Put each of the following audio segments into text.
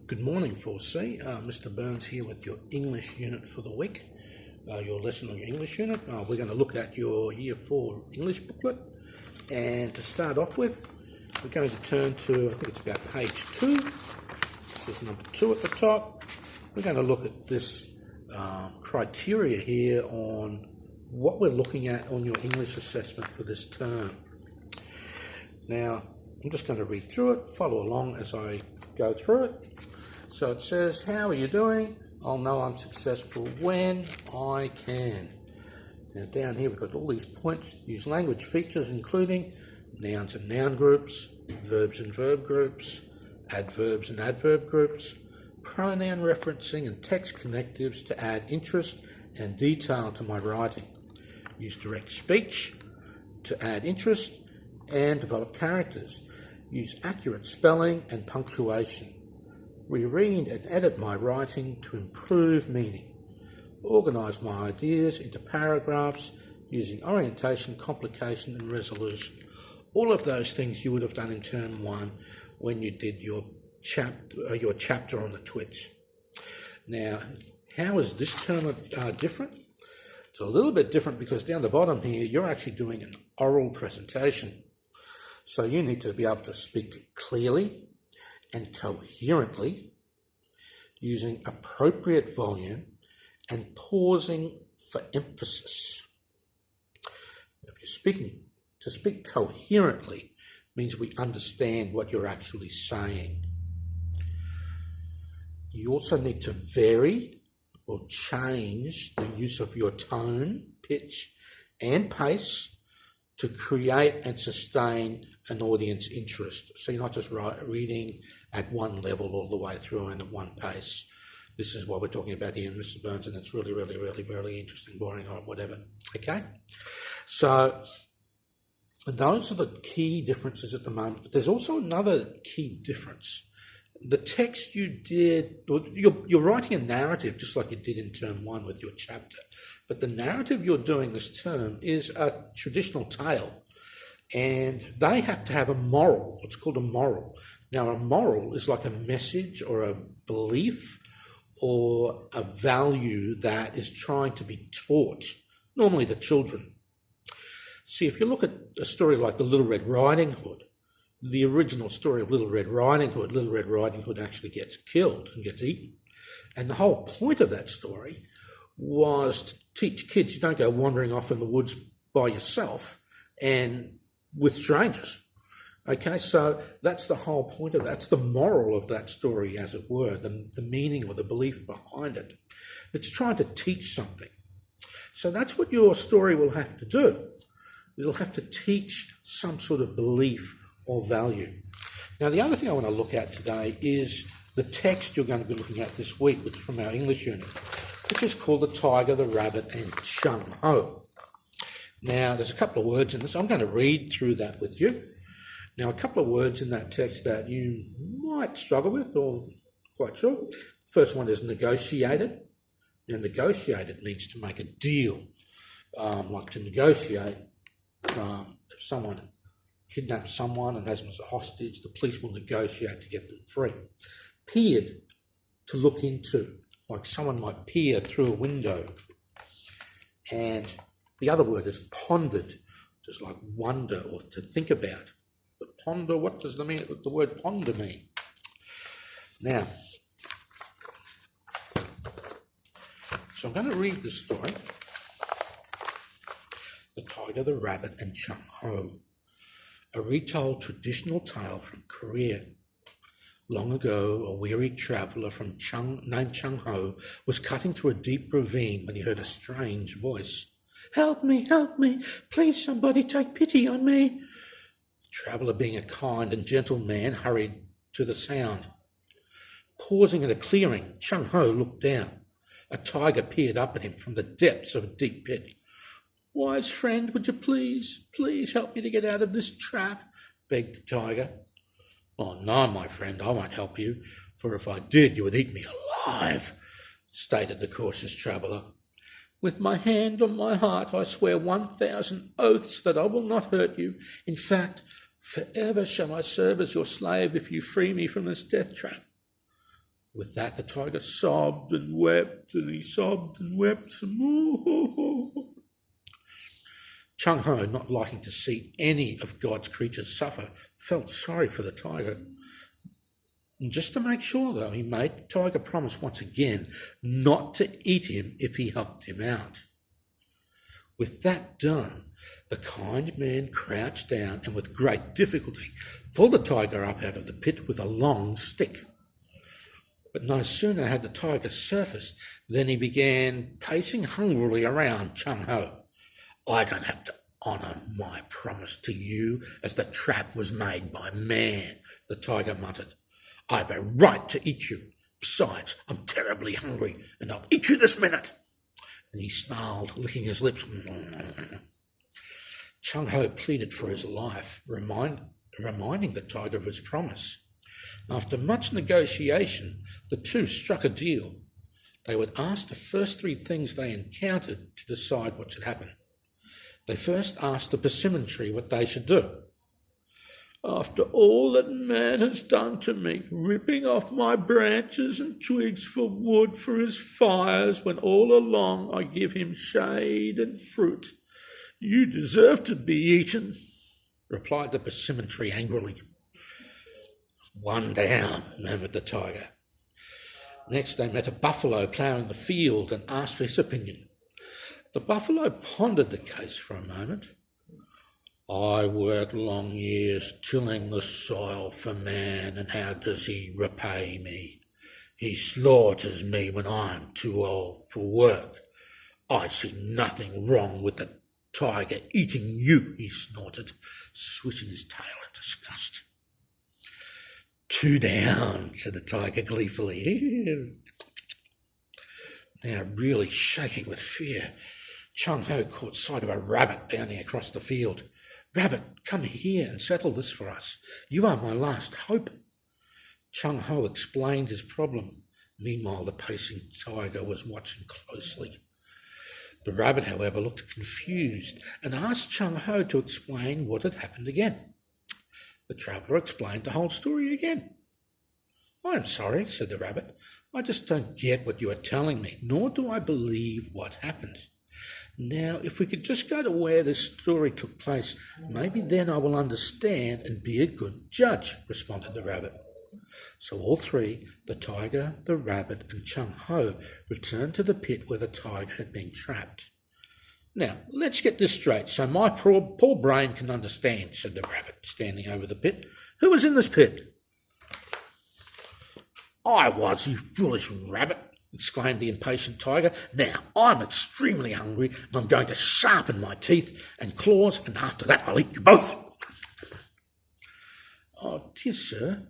Good morning, 4C. Mr. Burns here with your English unit for the week. Your lesson on your English unit. We're going to look at your Year 4 English booklet. And to start off with, we're going to turn to, I think it's about page 2. This is number 2 at the top. We're going to look at this criteria here on what we're looking at on your English assessment for this term. Now, I'm just going to read through it, follow along as I go through it. So it says, how are you doing? I'll know I'm successful when I can. Now down here we've got all these points. Use language features including nouns and noun groups, verbs and verb groups, adverbs and adverb groups, pronoun referencing and text connectives to add interest and detail to my writing. Use direct speech to add interest and develop characters. Use accurate spelling and punctuation. Reread and edit my writing to improve meaning. Organise my ideas into paragraphs using orientation, complication and resolution. All of those things you would have done in term 1 when you did your chapter on the twits. Now, how is this term different? It's a little bit different because down the bottom here, you're actually doing an oral presentation. So you need to be able to speak clearly and coherently, using appropriate volume and pausing for emphasis. To speak coherently means we understand what you're actually saying. You also need to vary or change the use of your tone, pitch, and pace to create and sustain an audience interest. So you're not just reading at one level all the way through and at one pace. This is what we're talking about here, Mr. Burns, and it's really, really, really, really interesting, boring, or whatever. Okay? So those are the key differences at the moment. But there's also another key difference. The text you did, you're writing a narrative just like you did in term 1 with your chapter, but the narrative you're doing this term is a traditional tale, and they have to have a moral. It's called a moral. Now, a moral is like a message or a belief or a value that is trying to be taught, normally to children. See, if you look at a story like The Little Red Riding Hood, the original story of Little Red Riding Hood actually gets killed and gets eaten. And the whole point of that story was to teach kids you don't go wandering off in the woods by yourself and with strangers. Okay, so that's the whole point of that. That's the moral of that story, as it were, the meaning or the belief behind it. It's trying to teach something. So that's what your story will have to do. It'll have to teach some sort of belief or value. Now, the other thing I want to look at today is the text you're going to be looking at this week, which is from our English unit, which is called The Tiger, the Rabbit and Chung Ho. Now, there's a couple of words in this. I'm going to read through that with you. Now, a couple of words in that text that you might struggle with or quite sure. The first one is negotiated. Now, negotiated means to make a deal, like to negotiate. If someone kidnaps someone and has them as a hostage, the police will negotiate to get them free. Peered, to look into, like someone might peer through a window. And the other word is pondered, just like wonder or to think about. But ponder, what does the word ponder mean? Now, so I'm going to read the story. The Tiger, the Rabbit and Chung Ho. A retold traditional tale from Korea. Long ago, a weary traveller named Chung Ho was cutting through a deep ravine when he heard a strange voice. Help me, please somebody take pity on me. The traveller, being a kind and gentle man, hurried to the sound. Pausing at a clearing, Chung Ho looked down. A tiger peered up at him from the depths of a deep pit. Wise friend, would you please help me to get out of this trap? Begged the tiger. Oh, no, my friend, I won't help you, for if I did, you would eat me alive, stated the cautious traveller. With my hand on my heart, I swear 1,000 oaths that I will not hurt you. In fact, forever shall I serve as your slave if you free me from this death trap. With that, the tiger sobbed and wept, and he sobbed and wept some more. Chung Ho, not liking to see any of God's creatures suffer, felt sorry for the tiger. And just to make sure, though, he made the tiger promise once again not to eat him if he helped him out. With that done, the kind man crouched down and with great difficulty pulled the tiger up out of the pit with a long stick. But no sooner had the tiger surfaced than he began pacing hungrily around Chung Ho. I don't have to honour my promise to you as the trap was made by man, the tiger muttered. I have a right to eat you. Besides, I'm terribly hungry and I'll eat you this minute. And he snarled, licking his lips. Chung Ho pleaded for his life, reminding the tiger of his promise. After much negotiation, the two struck a deal. They would ask the first three things they encountered to decide what should happen. They first asked the persimmon tree what they should do. After all that man has done to me, ripping off my branches and twigs for wood for his fires, when all along I give him shade and fruit, you deserve to be eaten, replied the persimmon tree angrily. One down, murmured the tiger. Next they met a buffalo ploughing the field and asked for his opinion. The buffalo pondered the case for a moment. I work long years tilling the soil for man, and how does he repay me? He slaughters me when I am too old for work. I see nothing wrong with the tiger eating you, he snorted, swishing his tail in disgust. Two down, said the tiger gleefully. Now really shaking with fear, Chung Ho caught sight of a rabbit bounding across the field. Rabbit, come here and settle this for us. You are my last hope. Chung Ho explained his problem. Meanwhile, the pacing tiger was watching closely. The rabbit, however, looked confused and asked Chung Ho to explain what had happened again. The traveller explained the whole story again. I am sorry, said the rabbit. I just don't get what you are telling me, nor do I believe what happened. Now, if we could just go to where this story took place, maybe then I will understand and be a good judge, responded the rabbit. So all three, the tiger, the rabbit, and Chung Ho, returned to the pit where the tiger had been trapped. Now, let's get this straight so my poor brain can understand, said the rabbit, standing over the pit. Who was in this pit? I was, you foolish rabbit, exclaimed the impatient tiger. Now, I'm extremely hungry, and I'm going to sharpen my teeth and claws, and after that I'll eat you both. Oh, dear sir,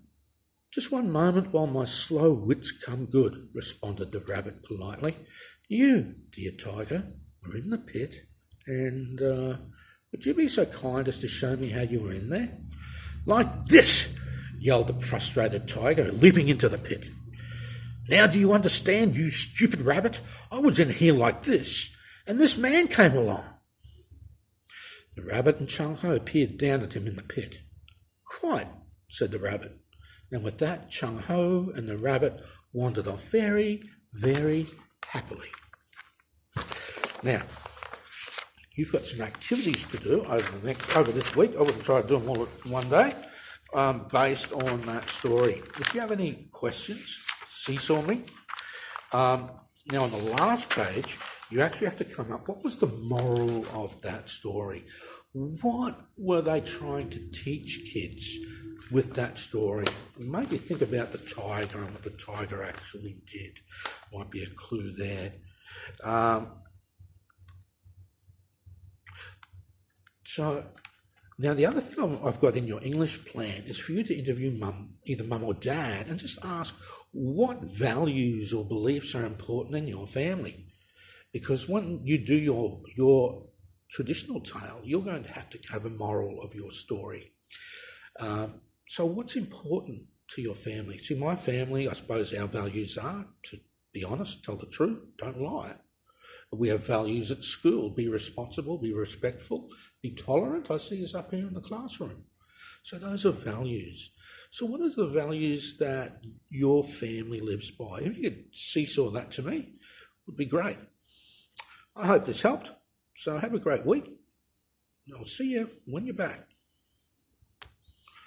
just one moment while my slow wits come good, responded the rabbit politely. You, dear tiger, were in the pit, and would you be so kind as to show me how you were in there? Like this, yelled the frustrated tiger, leaping into the pit. Now do you understand, you stupid rabbit? I was in here like this, and this man came along. The rabbit and Chung Ho peered down at him in the pit. Quite, said the rabbit. And with that, Chung Ho and the rabbit wandered off very, very happily. Now, you've got some activities to do over this week. I wouldn't try to do them all in one day, based on that story. If you have any questions, seesaw me. Now, on the last page, you actually have to come up, what was the moral of that story? What were they trying to teach kids with that story? Maybe think about the tiger and what the tiger actually did. Might be a clue there. So, now the other thing I've got in your English plan is for you to interview either mum or dad, and just ask what values or beliefs are important in your family. Because when you do your traditional tale, you're going to have to have a moral of your story. So what's important to your family? See, my family, I suppose our values are, to be honest, tell the truth, don't lie. We have values at school: be responsible, be respectful, be tolerant. I see us up here in the classroom. So those are values. So what are the values that your family lives by? If you could seesaw that to me, it would be great. I hope this helped. So have a great week. I'll see you when you're back.